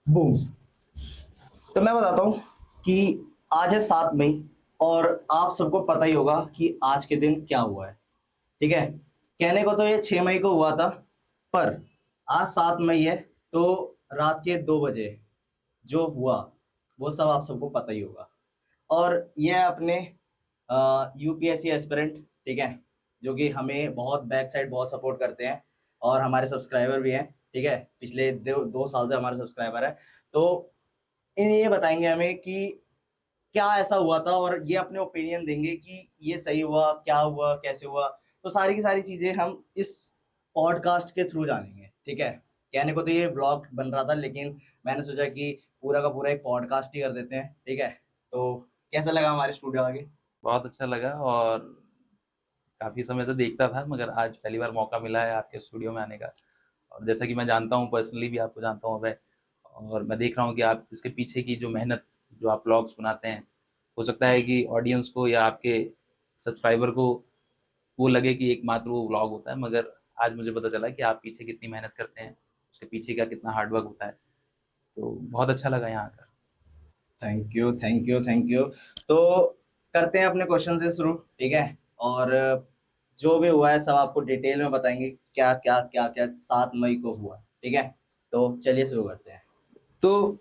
Boom. तो मैं बताता हूँ कि आज है 7 मई, और आप सबको पता ही होगा कि आज के दिन क्या हुआ है। ठीक है, कहने को तो ये 6 मई को हुआ था, पर आज 7 मई है, तो रात के 2 बजे जो हुआ वो सब आप सबको पता ही होगा। और ये है अपने यूपीएससी एस्पिरेंट, ठीक है, जो कि हमें बहुत बैक साइड बहुत सपोर्ट करते हैं, और हमारे सब्सक्राइबर भी हैं। ठीक है, पिछले 2 साल से हमारे सब्सक्राइबर है। तो इन्हें ये बताएंगे हमें कि क्या ऐसा हुआ था, और ये अपने ओपिनियन देंगे कि ये सही हुआ, क्या हुआ, कैसे हुआ। तो सारी की सारी चीज़ें हम इस पॉडकास्ट के थ्रू जानेंगे। ठीक है, कहने को तो ये ब्लॉग बन रहा था, लेकिन मैंने सोचा कि पूरा का पूरा एक पॉडकास्ट ही कर देते हैं। ठीक है, तो कैसा लगा हमारे स्टूडियो आगे? बहुत अच्छा लगा और काफ़ी समय से देखता था, मगर आज पहली बार मौका मिला है आपके स्टूडियो में आने का। और जैसा कि मैं जानता हूँ, पर्सनली भी आपको जानता हूँ मैं, और मैं देख रहा हूँ कि आप इसके पीछे की जो मेहनत, जो आप व्लॉग्स बनाते हैं, हो सकता है कि ऑडियंस को या आपके सब्सक्राइबर को वो लगे कि एकमात्र वो व्लॉग होता है, मगर आज मुझे पता चला कि आप पीछे कितनी मेहनत करते हैं, उसके पीछे का कितना हार्ड वर्क होता है। तो बहुत अच्छा लगा यहाँ आकर। Thank you, thank you, thank you. तो करते हैं अपने क्वेश्चन से शुरू। ठीक है, और जो भी हुआ है सब आपको डिटेल में बताएंगे, क्या क्या क्या क्या 7 मई को हुआ। ठीक है, तो चलिए शुरू करते हैं। तो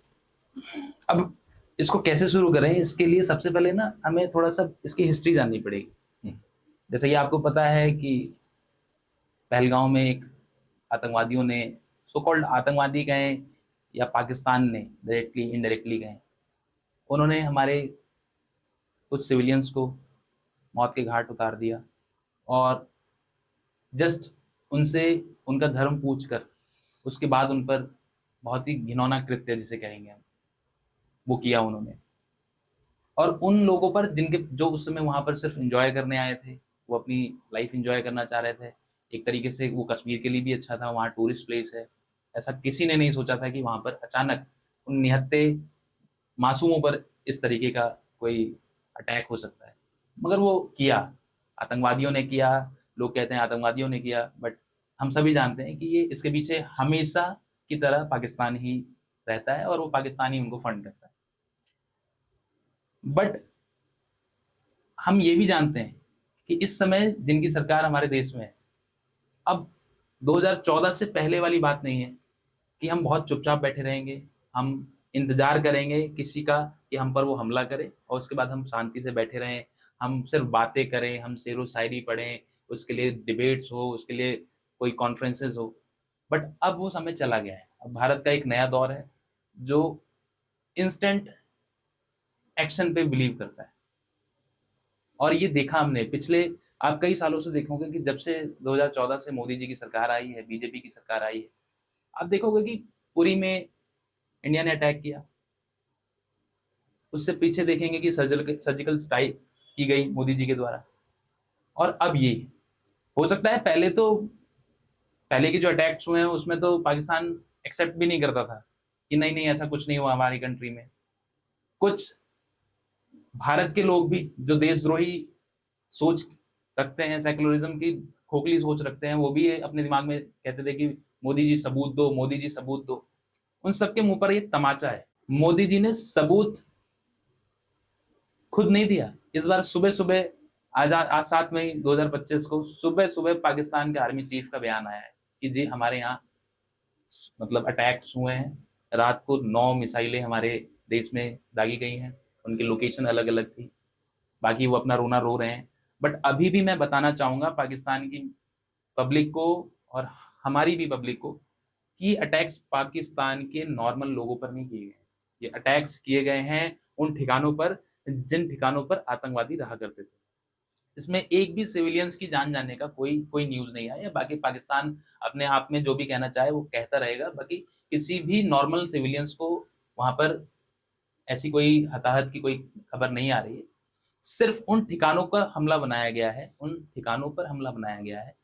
अब इसको कैसे शुरू करें, इसके लिए सबसे पहले ना हमें थोड़ा सा इसकी हिस्ट्री जाननी पड़ेगी। हम्म, जैसे कि आपको पता है कि पहलगांव में एक आतंकवादियों ने, सो कॉल्ड आतंकवादी कहें या पाकिस्तान ने डायरेक्टली इनडायरेक्टली कहें, उन्होंने हमारे कुछ सिविलियंस को मौत के घाट उतार दिया। और जस्ट उनसे उनका धर्म पूछ कर उसके बाद उन पर बहुत ही घिनौना कृत्य जिसे कहेंगे हम, वो किया उन्होंने। और उन लोगों पर जिनके जो उस समय वहां पर सिर्फ एंजॉय करने आए थे, वो अपनी लाइफ एंजॉय करना चाह रहे थे। एक तरीके से वो कश्मीर के लिए भी अच्छा था, वहाँ टूरिस्ट प्लेस है। ऐसा किसी ने नहीं सोचा था कि वहां पर अचानक उन निहत्ते मासूमों पर इस तरीके का कोई अटैक हो सकता है। मगर वो किया, आतंकवादियों ने किया। लोग कहते हैं आतंकवादियों ने किया, बट हम सभी जानते हैं कि ये इसके पीछे हमेशा की तरह पाकिस्तान ही रहता है और वो पाकिस्तान ही उनको फंड करता है। बट हम ये भी जानते हैं कि इस समय जिनकी सरकार हमारे देश में है, अब 2014 से पहले वाली बात नहीं है कि हम बहुत चुपचाप बैठे रहेंगे, हम इंतजार करेंगे किसी का कि हम पर वो हमला करे और उसके बाद हम शांति से बैठे रहें, हम सिर्फ बातें करें, हम शेरो शायरी पढ़ें, उसके लिए डिबेट्स हो, उसके लिए कोई कॉन्फ्रेंसेस हो। बट अब वो समय चला गया है। अब भारत का एक नया दौर है जो इंस्टेंट एक्शन पे बिलीव करता है। और ये देखा हमने पिछले, आप कई सालों से देखोगे कि जब से 2014 से मोदी जी की सरकार आई है, बीजेपी की सरकार आई है, आप देखोगे कि उरी में इंडिया ने अटैक किया। उससे पीछे देखेंगे कि सर्जिकल स्ट्राइक की गई मोदी जी के द्वारा। और अब ये हो सकता है, पहले के जो अटैक्स हुए हैं उसमें तो पाकिस्तान एक्सेप्ट भी नहीं करता था कि नहीं नहीं ऐसा कुछ नहीं हुआ हमारी कंट्री में। कुछ भारत के लोग भी जो देशद्रोही सोच रखते हैं, सेकुलरिज्म की खोखली सोच रखते हैं, वो भी अपने दिमाग में कहते थे कि मोदी जी सबूत दो, मोदी जी सबूत दो। उन सबके मुंह पर ये तमाचा है। मोदी जी ने सबूत खुद नहीं दिया। इस बार सुबह सुबह, आज 7 मई 2025 को सुबह सुबह पाकिस्तान के आर्मी चीफ का बयान आया है कि जी हमारे यहाँ मतलब अटैक्स हुए हैं। रात को 9 मिसाइलें हमारे देश में दागी गई हैं, उनकी लोकेशन अलग अलग थी। बाकी वो अपना रोना रो रहे हैं। बट अभी भी मैं बताना चाहूंगा पाकिस्तान की पब्लिक को और हमारी भी पब्लिक को कि अटैक्स पाकिस्तान के नॉर्मल लोगों पर नहीं किए गए। ये अटैक्स किए गए हैं उन ठिकानों पर जिन ठिकानों पर आतंकवादी रहा करते थे। इसमें एक भी सिविलियंस की जान जाने का कोई कोई न्यूज नहीं आया। बाकी पाकिस्तान अपने आप में जो भी कहना चाहे वो कहता रहेगा, बाकी किसी भी नॉर्मल सिविलियंस को वहां पर ऐसी कोई हताहत की कोई खबर नहीं आ रही है। सिर्फ उन ठिकानों का हमला बनाया गया है, उन ठिकानों पर हमला बनाया गया है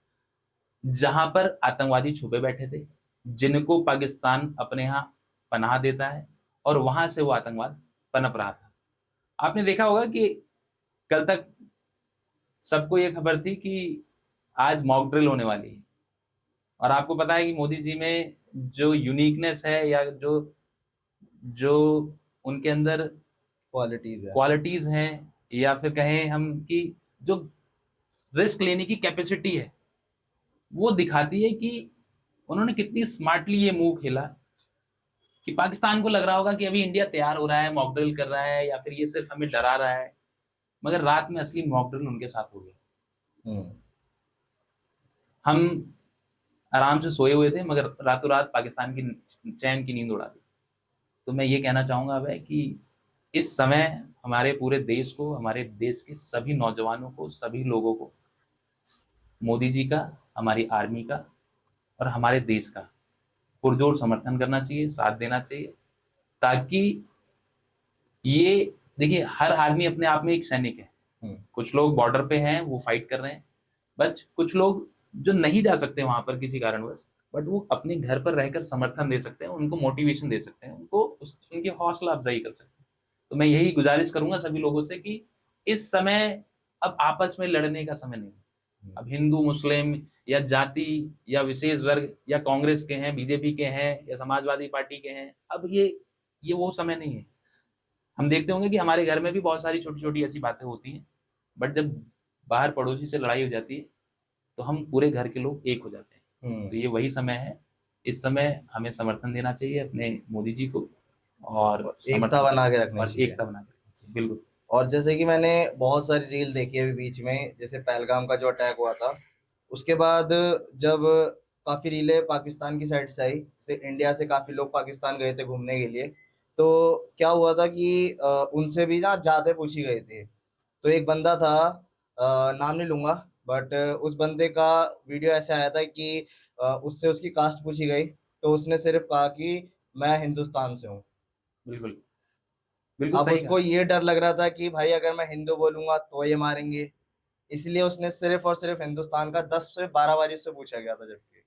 जहां पर आतंकवादी छुपे बैठे थे, जिनको पाकिस्तान अपने यहाँ पनाह देता है, और वहां से वो आतंकवाद पनप रहा था। आपने देखा होगा कि कल तक सबको ये खबर थी कि आज मॉक ड्रिल होने वाली है। और आपको पता है कि मोदी जी में जो यूनिकनेस है या जो जो उनके अंदर क्वालिटीज हैं, या फिर कहें हम कि जो रिस्क लेने की कैपेसिटी है, वो दिखाती है कि उन्होंने कितनी स्मार्टली ये मूव खेला। कि पाकिस्तान को लग रहा होगा कि अभी इंडिया तैयार हो रहा है, मॉक ड्रिल कर रहा है, या फिर ये सिर्फ हमें डरा रहा है, मगर रात में असली मॉक ड्रिल उनके साथ हो गया। हम आराम से सोए हुए थे, मगर रातों रात पाकिस्तान की चैन की नींद उड़ा दी। तो मैं ये कहना चाहूंगा अब कि इस समय हमारे पूरे देश को, हमारे देश के सभी नौजवानों को, सभी लोगों को मोदी जी का, हमारी आर्मी का और हमारे देश का पुरजोर समर्थन करना चाहिए, साथ देना चाहिए, ताकि ये देखिए, हर आदमी अपने आप में एक सैनिक है। कुछ लोग बॉर्डर पे हैं, वो फाइट कर रहे हैं, बट कुछ लोग जो नहीं जा सकते वहां पर किसी कारणवश, बट वो अपने घर पर रहकर समर्थन दे सकते हैं, उनको मोटिवेशन दे सकते हैं, उनको उनकी हौसला अफजाई कर सकते हैं। तो मैं यही गुजारिश करूंगा सभी लोगों से कि इस समय अब आपस में लड़ने का समय नहीं है। अब हिंदू मुस्लिम या जाति या विशेष वर्ग या कांग्रेस के हैं, बीजेपी के हैं या समाजवादी पार्टी के हैं, अब ये वो समय नहीं है। हम देखते होंगे कि हमारे घर में भी बहुत सारी छोटी छोटी ऐसी बातें होती हैं, बट जब बाहर पड़ोसी से लड़ाई हो जाती है तो हम पूरे घर के लोग एक हो जाते हैं। तो ये वही समय है, इस समय हमें समर्थन देना चाहिए अपने मोदी जी को, और एकता बना के रखनी चाहिए। एकता बना के रखनी चाहिए, बिल्कुल। और जैसे कि मैंने बहुत सारी रील देखी है अभी बीच में, जैसे पहलगाम का जो अटैक हुआ था, उसके बाद जब काफी रीलें पाकिस्तान की साइड से आई, से इंडिया से काफी लोग पाकिस्तान गए थे घूमने के लिए, तो क्या हुआ था कि उनसे भी ना जाते पूछी गई थी। तो एक बंदा था, नाम नहीं लूंगा, बट उस बंदे का वीडियो ऐसे आया था कि उससे उसकी कास्ट पूछी गई, तो उसने सिर्फ कहा कि मैं हिंदुस्तान से हूँ। बिल्कुल बिल्कुल अब सही उसको कहा। ये डर लग रहा था कि भाई अगर मैं हिंदू बोलूंगा तो ये मारेंगे, इसलिए उसने सिर्फ और सिर्फ हिंदुस्तान का 10 से 12 बार उससे पूछा गया था। जबकि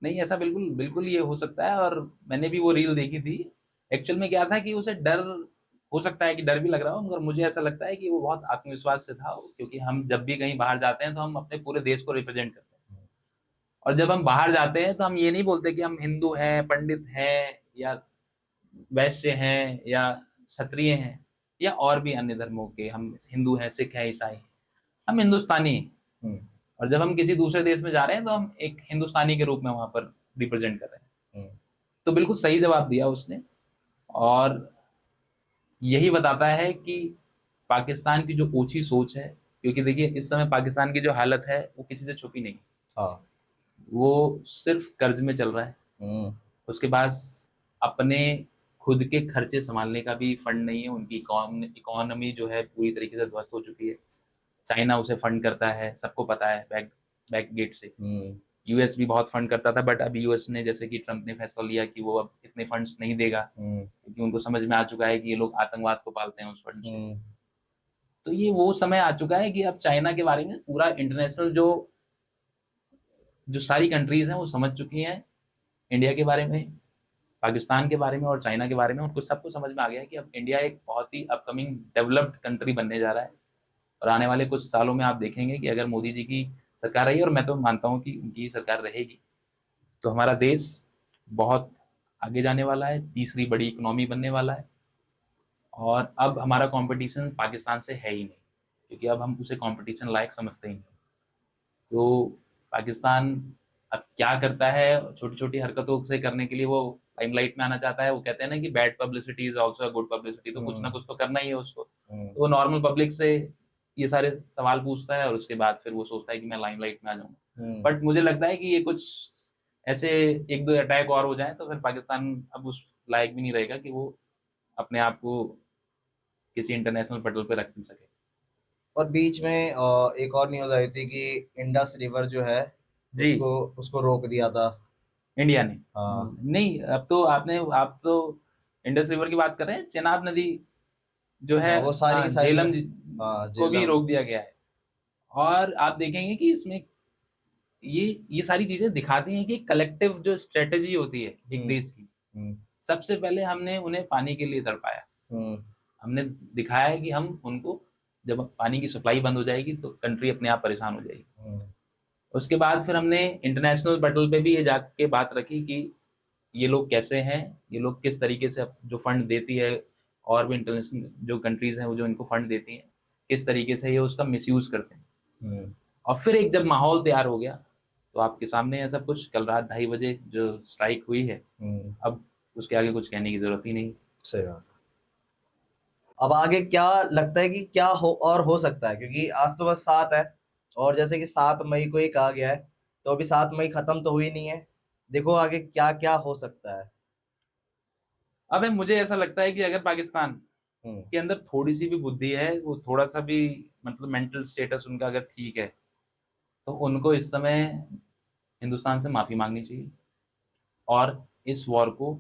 नहीं, ऐसा बिल्कुल बिल्कुल ये हो सकता है, और मैंने भी वो रील देखी थी। एक्चुअल में क्या था कि उसे डर, हो सकता है कि डर भी लग रहा हो, मगर मुझे ऐसा लगता है कि वो बहुत आत्मविश्वास से था, क्योंकि हम जब भी कहीं बाहर जाते हैं तो हम अपने पूरे देश को रिप्रेजेंट करते हैं। और जब हम बाहर जाते हैं तो हम ये नहीं बोलते कि हम हिंदू हैं, पंडित हैं, या वैश्य हैं, या क्षत्रिय हैं, या और भी अन्य धर्मों के, हम हिंदू हैं, सिख हैं, ईसाई हैं, हम हिंदुस्तानी हैं। और जब हम किसी दूसरे देश में जा रहे हैं तो हम एक हिंदुस्तानी के रूप में वहां पर रिप्रेजेंट कर रहे हैं। तो बिल्कुल सही जवाब दिया उसने, और यही बताता है कि पाकिस्तान की जो ऊंची सोच है, क्योंकि देखिए इस समय पाकिस्तान की जो हालत है वो किसी से छुपी नहीं। हाँ, वो सिर्फ कर्ज में चल रहा है, उसके पास अपने खुद के खर्चे संभालने का भी फंड नहीं है, उनकी इकोनॉमी जो है पूरी तरीके से ध्वस्त हो चुकी है। चाइना उसे फंड करता है, सबको पता है, बैक गेट से। यूएस भी बहुत फंड करता था, बट अब यूएस ने, जैसे कि ट्रंप ने फैसला लिया कि वो अब इतने फंड्स नहीं देगा, क्योंकि उनको समझ में आ चुका है कि ये लोग आतंकवाद को पालते हैं उस फंड से। तो ये वो समय आ चुका है कि अब चाइना के बारे में पूरा इंटरनेशनल जो जो सारी कंट्रीज हैं वो समझ चुकी हैं इंडिया के बारे में, पाकिस्तान के बारे में और चाइना के बारे में। उनको सबको समझ में आ गया है कि अब इंडिया एक बहुत ही अपकमिंग डेवलप्ड कंट्री बनने जा रहा है। और आने वाले कुछ सालों में आप देखेंगे कि अगर मोदी जी की सरकार रही, और मैं तो मानता हूं कि उनकी सरकार रहेगी, तो हमारा देश बहुत आगे जाने वाला है, तीसरी बड़ी इकोनॉमी बनने वाला है। और अब हमारा कंपटीशन पाकिस्तान से है ही नहीं, क्योंकि अब हम उसे कंपटीशन लायक समझते ही नहीं। तो पाकिस्तान अब क्या करता है, छोटी छोटी हरकतों से करने के लिए वो लाइमलाइट में आना चाहता है। वो कहते हैं ना कि bad publicity is also good publicity, तो कुछ ना कुछ तो करना ही है उसको। तो वो नॉर्मल पब्लिक से ये सारे सवाल पूछता है, और उसके बाद फिर वो सोचता है कि मैं लाइमलाइट में आ जाऊंगा। बट मुझे लगता है कि ये कुछ ऐसे एक दो अटैक और हो जाए तो फिर पाकिस्तान अब उस लायक भी नहीं रहेगा कि वो अपने आप को किसी इंटरनेशनल पटल पे रख नहीं सके। और बीच में एक और न्यूज आई थी कि इंडस रिवर जो है, जी, उसको उसको रोक दिया था। इंडिया ने। हाँ, नहीं, अब तो आप तो इंडस रिवर की बात कर रहे हैं, चेनाब नदी जो है, हाँ, वो सारी की हाँ, सारी झेलम हाँ, को भी झेलम। रोक दिया गया है। और आप देखेंगे कि इसमें ये सारी चीजें दिखाती हैं कि कलेक्टिव जो स्ट्रेटेजी होती है एक देश की, सबसे पहले हमने उन्हें पानी के लिए तड़पाया। हमने दिखाया है कि हम उनको, जब पानी की सप्लाई बंद हो जाएगी तो कंट्री अपने आप परेशान हो जाएगी। उसके बाद फिर हमने इंटरनेशनल पटल पे भी ये जाके बात रखी कि ये लोग कैसे हैं, ये लोग किस तरीके से जो फंड देती है और भी इंटरनेशनल जो कंट्रीज हैं वो जो इनको फंड देती हैं, किस तरीके से ये उसका मिसयूज करते हैं। और फिर एक जब माहौल तैयार हो गया तो आपके सामने है सब कुछ। कल रात 2:30 बजे जो स्ट्राइक हुई है, अब उसके आगे कुछ कहने की जरूरत ही नहीं। सही बात। अब आगे क्या लगता है कि क्या हो और हो सकता है, क्योंकि आज तो बस 7 है और जैसे कि 7 मई को ही कहा गया है, तो अभी 7 मई खत्म तो हुई नहीं है। देखो आगे क्या क्या हो सकता है। अब मुझे ऐसा लगता है कि अगर पाकिस्तान हम्म। के अंदर थोड़ी सी भी बुद्धि है, वो थोड़ा सा भी मतलब मेंटल स्टेटस उनका अगर ठीक है, तो उनको इस समय हिंदुस्तान से माफी मांगनी चाहिए और इस वॉर को,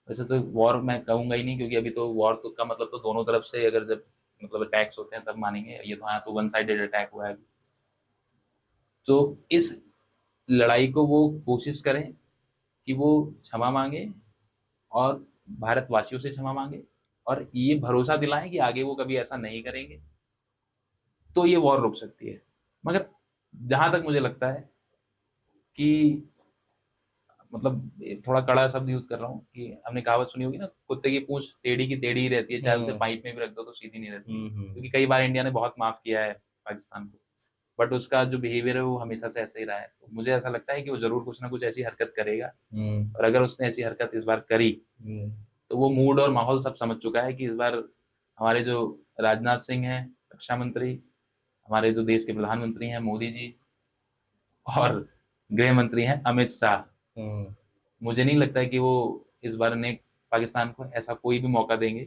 वैसे तो वॉर मैं कहूंगा ही नहीं, क्योंकि अभी तो वॉर तो का मतलब तो दोनों तरफ से अगर जब मतलब अटैक्स होते हैं तब मानेंगे। ये तो हाँ तो वन साइडेड अटैक हुआ है। तो इस लड़ाई को वो कोशिश करें कि वो क्षमा मांगे और भारतवासियों से क्षमा मांगे और ये भरोसा दिलाएं कि आगे वो कभी ऐसा नहीं करेंगे, तो ये वॉर रुक सकती है। मगर जहां तक मुझे लगता है कि मतलब थोड़ा कड़ा शब्द यूज कर रहा हूँ कि हमने कहावत सुनी होगी ना, कुत्ते की पूंछ टेढ़ी की टेढ़ी ही रहती है, चाहे उसे पाइप में भी रख दो तो सीधी नहीं रहती। क्योंकि कई बार इंडिया ने बहुत माफ किया है पाकिस्तान को, बट उसका जो बिहेवियर है वो हमेशा से ऐसा ही रहा है। तो मुझे ऐसा लगता है कि वो जरूर कुछ ना कुछ ऐसी हरकत करेगा, और अगर उसने ऐसी हरकत इस बार करी तो वो मूड और माहौल सब समझ चुका है कि इस बार हमारे जो राजनाथ सिंह हैं रक्षा मंत्री, हमारे जो देश के प्रधानमंत्री हैं मोदी जी, और गृह मंत्री हैं अमित शाह, मुझे नहीं लगता है कि वो इस बार ने पाकिस्तान को ऐसा कोई भी मौका देंगे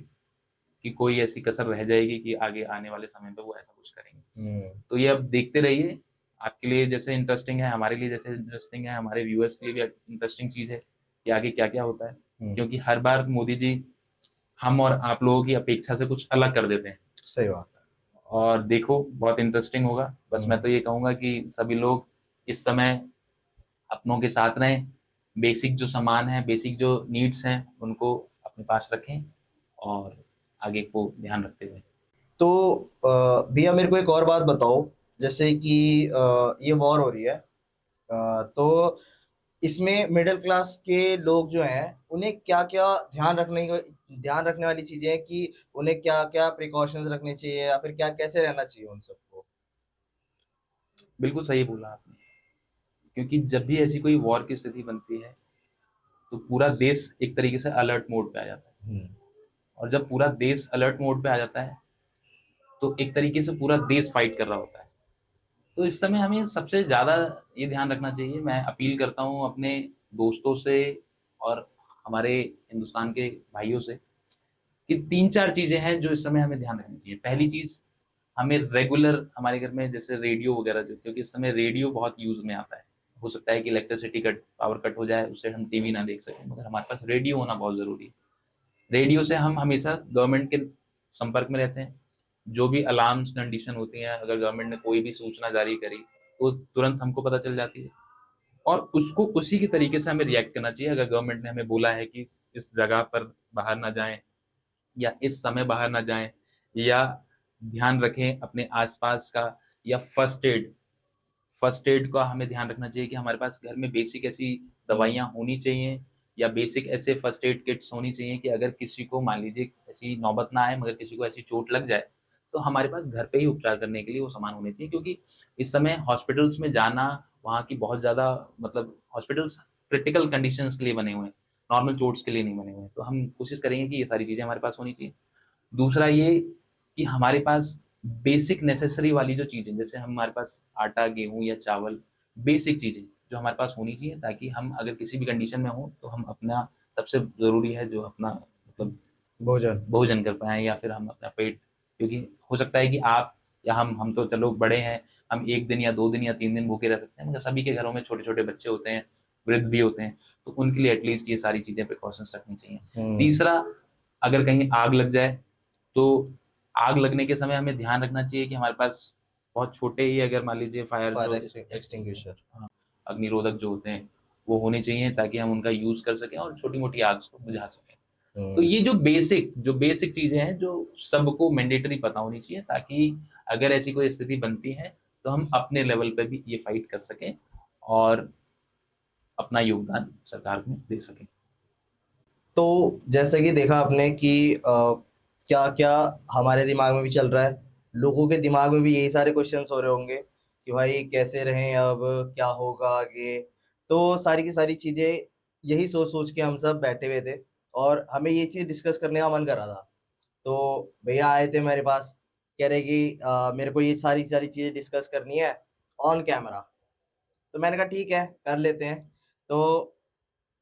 कि कोई ऐसी कसर रह जाएगी कि आगे आने वाले समय पे वो ऐसा कुछ करेंगे। तो ये अब देखते रहिए। आपके लिए जैसे इंटरेस्टिंग है, हमारे लिए जैसे इंटरेस्टिंग है, हमारे व्यूअर्स के लिए भी इंटरेस्टिंग चीज है कि आगे क्या क्या होता है। क्योंकि हर बार मोदी जी हम और आप लोगों की अपेक्षा से कुछ अलग कर देते हैं। सही बात है। और देखो बहुत इंटरेस्टिंग होगा। बस मैं तो ये कहूंगा कि सभी लोग इस समय अपनों के साथ रहें, बेसिक जो सामान है, बेसिक जो नीड्स हैं उनको अपने पास रखें और आगे को ध्यान रखते हुए। तो भैया मेरे को एक और बात बताओ, जैसे कि ये वॉर हो रही है, तो इसमें मिडिल क्लास के लोग जो हैं उन्हें क्या क्या ध्यान रखने वाली चीजें हैं कि उन्हें क्या क्या प्रिकॉशंस रखने चाहिए या फिर क्या कैसे रहना चाहिए उन सबको। बिल्कुल सही बोला आपने, क्योंकि जब भी ऐसी कोई वॉर की स्थिति बनती है तो पूरा देश एक तरीके से अलर्ट मोड पे आ जाता है। और जब पूरा देश अलर्ट मोड पे आ जाता है तो एक तरीके से पूरा देश फाइट कर रहा होता है। तो इस समय हमें सबसे ज्यादा ये ध्यान रखना चाहिए। मैं अपील करता हूँ अपने दोस्तों से और हमारे हिंदुस्तान के भाइयों से कि 3-4 चीजें हैं जो इस समय हमें ध्यान रखनी चाहिए। पहली चीज, हमें रेगुलर हमारे घर में जैसे रेडियो वगैरह जो, क्योंकि इस समय रेडियो बहुत यूज में आता है। हो सकता है कि इलेक्ट्रिसिटी कट पावर कट हो जाए, उससे हम टीवी ना देख सकें, मगर हमारे पास रेडियो होना बहुत जरूरी है। रेडियो से हम हमेशा गवर्नमेंट के संपर्क में रहते हैं। जो भी अलार्म्स कंडीशन होती हैं, अगर गवर्नमेंट ने कोई भी सूचना जारी करी तो तुरंत हमको पता चल जाती है और उसको उसी के तरीके से हमें रिएक्ट करना चाहिए। अगर गवर्नमेंट ने हमें बोला है कि इस जगह पर बाहर ना जाएं या इस समय बाहर ना जाएं या ध्यान रखें अपने आसपास का, या फर्स्ट एड का हमें ध्यान रखना चाहिए कि हमारे पास घर में बेसिक ऐसी दवाइयाँ होनी चाहिए या बेसिक ऐसे फर्स्ट एड किट्स होनी चाहिए कि अगर किसी को मान लीजिए ऐसी नौबत ना आए, मगर किसी को ऐसी चोट लग जाए तो हमारे पास घर पे ही उपचार करने के लिए वो सामान होने चाहिए। क्योंकि इस समय हॉस्पिटल्स में जाना, वहाँ की बहुत ज़्यादा मतलब हॉस्पिटल्स क्रिटिकल कंडीशंस के लिए बने हुए हैं, नॉर्मल चोट्स के लिए नहीं बने हुए हैं। तो हम कोशिश करेंगे कि ये सारी चीज़ें हमारे पास होनी चाहिए। दूसरा ये कि हमारे पास बेसिक नेसेसरी वाली जो चीज़ें, जैसे हमारे पास आटा, गेहूँ या चावल, बेसिक चीज़ें जो हमारे पास होनी चाहिए, ताकि हम अगर किसी भी कंडीशन में हो तो हम अपना सबसे ज़रूरी है जो अपना मतलब भोजन। भोजन कर पाएँ या फिर हम अपना पेट। क्योंकि हो सकता है कि आप या हम तो चलो बड़े हैं, हम 1 दिन या 2 दिन या 3 दिन भूखे रह सकते हैं, मगर सभी के घरों में छोटे-छोटे बच्चे होते हैं, वृद्ध भी होते हैं, तो उनके लिए एटलीस्ट ये सारी चीज़ें प्रिकॉशंस रखनी चाहिए। तीसरा, अगर कहीं आग लग जाए तो आग लगने के समय हमें ध्यान रखना चाहिए कि हमारे पास बहुत छोटे ही अगर मान लीजिए फायर जो एक्सटिंग्विशर। हाँ, अग्निरोधक जो होते हैं वो होने चाहिए ताकि हम उनका यूज कर सकें और छोटी मोटी आग को बुझा सकें। तो ये जो बेसिक चीजें हैं जो सबको मैंडेटरी पता होनी चाहिए, ताकि अगर ऐसी कोई स्थिति बनती है तो हम अपने लेवल पे भी ये फाइट कर सकें और अपना योगदान सरकार में दे सकें। तो जैसे कि देखा आपने कि क्या क्या हमारे दिमाग में भी चल रहा है, लोगों के दिमाग में भी यही सारे क्वेश्चंस हो रहे होंगे कि भाई कैसे रहें, अब क्या होगा आगे। तो सारी की सारी चीज़ें यही सोच सोच के हम सब बैठे हुए थे और हमें ये चीज़ डिस्कस करने का मन कर रहा था। तो भैया आए थे मेरे पास, कह रहे कि मेरे को ये सारी सारी चीज़ें डिस्कस करनी है ऑन कैमरा। तो मैंने कहा ठीक है, कर लेते हैं। तो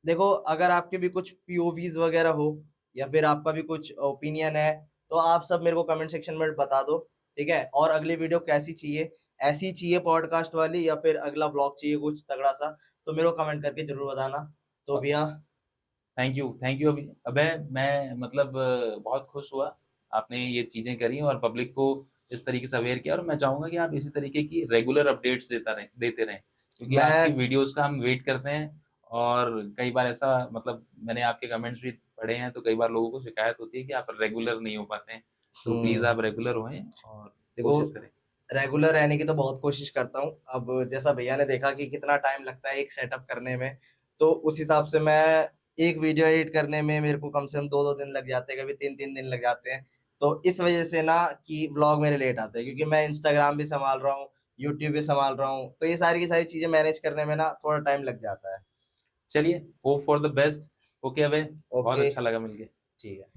देखो, अगर आपके भी कुछ पीओवीज वगैरह हो या फिर आपका भी कुछ ओपिनियन है, तो आप सब मेरे को कमेंट सेक्शन में बता दो, ठीक है। और अगली वीडियो कैसी चाहिए, ऐसी चाहिए पॉडकास्ट वाली या फिर अगला व्लॉग चाहिए कुछ तगड़ा सा, तो मेरे को कमेंट करके जरूर बताना। तो भैया थैंक यू अभी अबे, मैं मतलब बहुत खुश हुआ आपने ये चीज़ें करी और पब्लिक को इस तरीके से अवेयर किया, और मैं चाहूँगा कि आप इसी तरीके की रेगुलर अपडेट्स देते रहें, क्योंकि आपकी मैं वीडियोज़ का हम वेट करते हैं। और कई बार ऐसा मतलब मैंने आपके कमेंट्स भी पढ़े हैं, तो कई बार लोगों को शिकायत होती है कि आप रेगुलर नहीं हो पाते हैं। तो प्लीज़ हम्म आप रेगुलर होएँ और देखो, कोशिश करें। रेगुलर रहने की तो बहुत कोशिश करता हूँ। अब जैसा भैया ने देखा कि कितना टाइम लगता है एक सेटअप करने में, तो उस हिसाब से मैं एक वीडियो एडिट करने में मेरे को कम से कम 2-2 दिन लग जाते हैं, कभी 3-3 दिन लग जाते हैं। तो इस वजह से ना कि व्लॉग मेरे लेट आते हैं, क्योंकि मैं इंस्टाग्राम भी संभाल रहा हूँ, यूट्यूब भी संभाल रहा हूँ, तो ये सारी की सारी चीज़ें मैनेज करने में ना थोड़ा टाइम लग जाता है। चलिए, hope for the best. Okay अबे, बहुत ओके, अच्छा लगा मिलके। ठीक है।